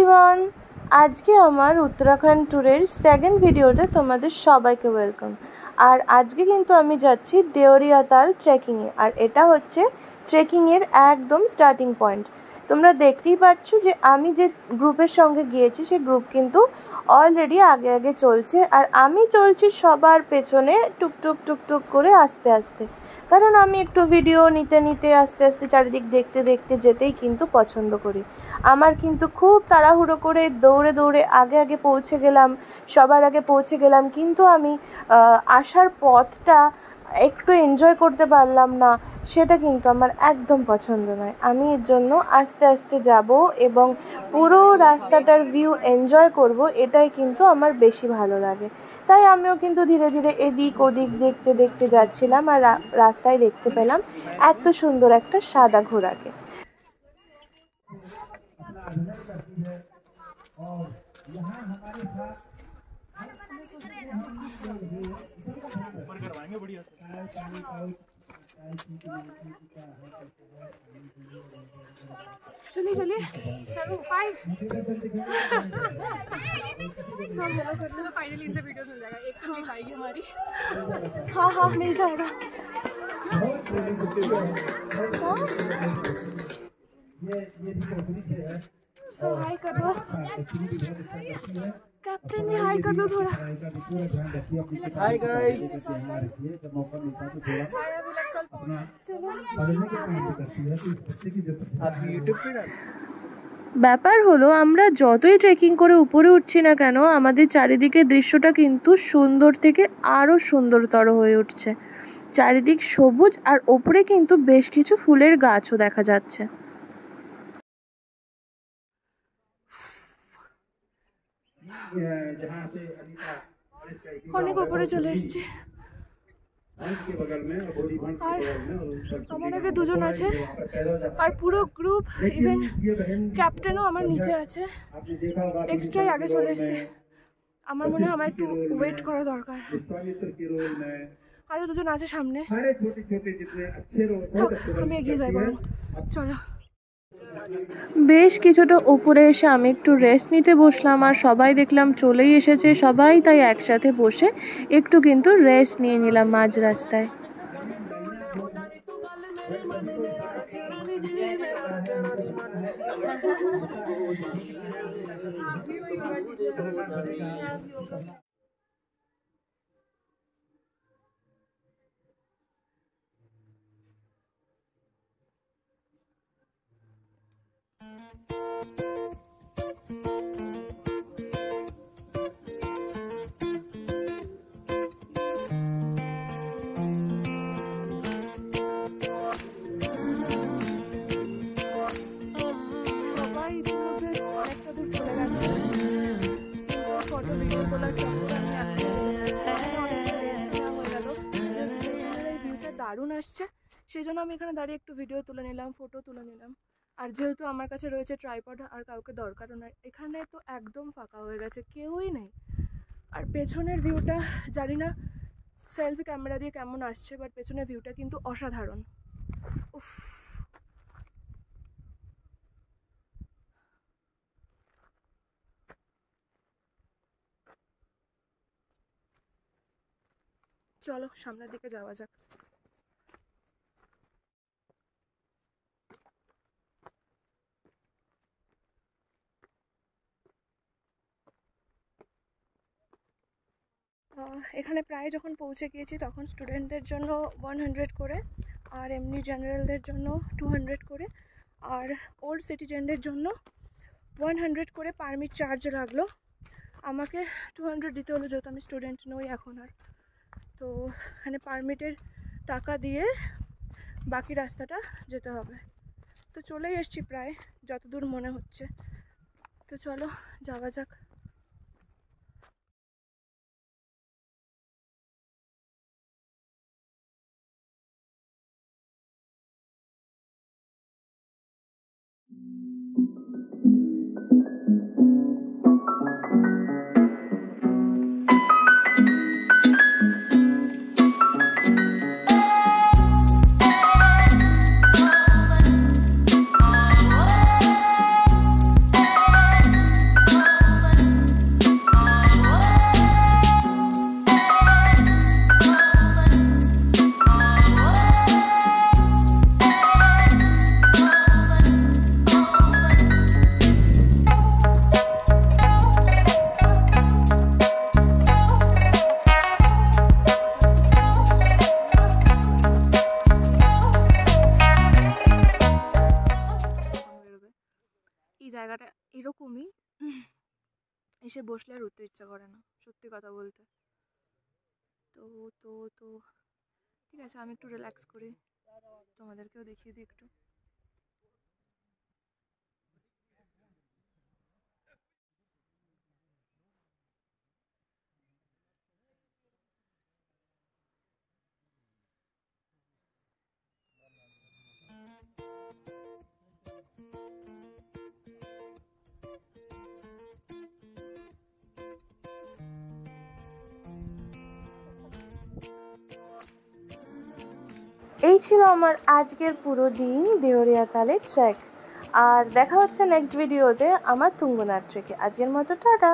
Everyone, আজকে আমার উত্তরাখণ্ড ট্যুরের সেকেন্ড ভিডিওতে তোমাদের সবাইকে ওয়েলকাম। আর আজকে কিন্তু আমি যাচ্ছি দেওরিয়াতাল ট্রেকিংয়ে, আর এটা হচ্ছে ট্রেকিংয়ের একদম স্টার্টিং পয়েন্ট। তোমরা দেখতেই পাচ্ছ যে আমি যে গ্রুপের সঙ্গে গিয়েছি সেই গ্রুপ কিন্তু অলরেডি আগে আগে চলছে, আর আমি চলছি সবার পেছনে টুকটুক টুকটুক করে আস্তে আস্তে, কারণ আমি একটু ভিডিও নিতে নিতে আস্তে আস্তে চারিদিক দেখতে দেখতে যেতেই কিন্তু পছন্দ করি। আমার কিন্তু খুব তাড়াহুড়ো করে দৌড়ে দৌড়ে আগে আগে পৌঁছে গেলাম, সবার আগে পৌঁছে গেলাম, কিন্তু আমি আসার পথটা একটু এনজয় করতে পারলাম না, সেটা কিন্তু আমার একদম পছন্দ নয়। আমি এর জন্য আস্তে আস্তে যাব এবং পুরো রাস্তাটার ভিউ এনজয় করব, এটাই কিন্তু আমার বেশি ভালো লাগে। তাই আমিও কিন্তু ধীরে ধীরে এদিক ওদিক দেখতে দেখতে যাচ্ছিলাম, আর রাস্তায় দেখতে পেলাম এত সুন্দর একটা সাদা ঘোড়াকে। चलिए चलिए चलो बाय। चलो फाइनली इनसे वीडियो मिल जाएगा, एक तो क्लिप आएगी हमारी। हाँ हाँ मिल जाएगा। सो हाय कर दो कैप्टन, ने हाय कर दो थोड़ा। Hi guys. ব্যাপার হলো, আমরা যতই ট্রেকিং করে উপরে উঠছি না কেন, আমাদের চারিদিকের দৃশ্যটা কিন্তু সুন্দর থেকে আরও সুন্দরতর হয়ে উঠছে। চারিদিক সবুজ, আর ওপরে কিন্তু বেশ কিছু ফুলের গাছও দেখা যাচ্ছে। অনেক উপরে চলে এসেছি, আর আমার আগে দুজন আছে, আর পুরো গ্রুপ, ইভেন ক্যাপ্টেনও আমার নিচে আছে, এক্সট্রাই আগে চলে এসেছে। আমার মনে হয় আমার একটু ওয়েট করা দরকার। আরও দুজন আছে সামনে, আমি এগিয়ে যাই বরং। চলো। বেশ কিছুটা উপরে এসে আমি একটু রেস্ট নিতে বসলাম, আর সবাই দেখলাম চলেই এসেছে সবাই, তাই একসাথে বসে একটু কিন্তু রেস্ট নিয়ে নিলাম মাঝ রাস্তায়। দারুণ আসছে, সেই জন্য আমি এখানে দাঁড়িয়ে একটু ভিডিও তুলে নিলাম, ফটো তুলে নিলাম। আর যেহেতু আমার কাছে রয়েছে ট্রাইপড, আর কাউকে দরকারও নয়, এখানে তো একদম ফাঁকা হয়ে গেছে, কেউই নেই। আর পেছনের ভিউটা জানি না সেলফি ক্যামেরা দিয়ে কেমন আসছে, বাট পেছনের ভিউটা কিন্তু অসাধারণ। উফ, চলো সামনের দিকে যাওয়া যাক। এখানে প্রায় যখন পৌঁছে গিয়েছি তখন স্টুডেন্টদের জন্য 100 করে, আর এমনি জেনারেলদের জন্য 200 করে, আর ওল্ড সিটিজেনদের জন্য 100 করে পারমিট চার্জ লাগলো। আমাকে 200 দিতে হলো, যেহেতু আমি স্টুডেন্ট নই এখন আর। তো এখানে পারমিটের টাকা দিয়ে বাকি রাস্তাটা যেতে হবে। তো চলেই এসছি প্রায়, যতদূর মনে হচ্ছে। তো চলো যাওয়া যাক। এসে বসলে আর উঠতে ইচ্ছা করে না, সত্যি কথা বলতে। তো তো তো ঠিক আছে, আমি একটু রিল্যাক্স করি, তোমাদেরকেও দেখিয়ে দিই একটু। এই ছিল আমার আজকের পুরো দিন দেওরিয়া তালের ট্রেক। আর দেখা হচ্ছে নেক্সট ভিডিওতে আমার তুঙ্গনাথ ট্রেকে। আজকের মতো টাটা।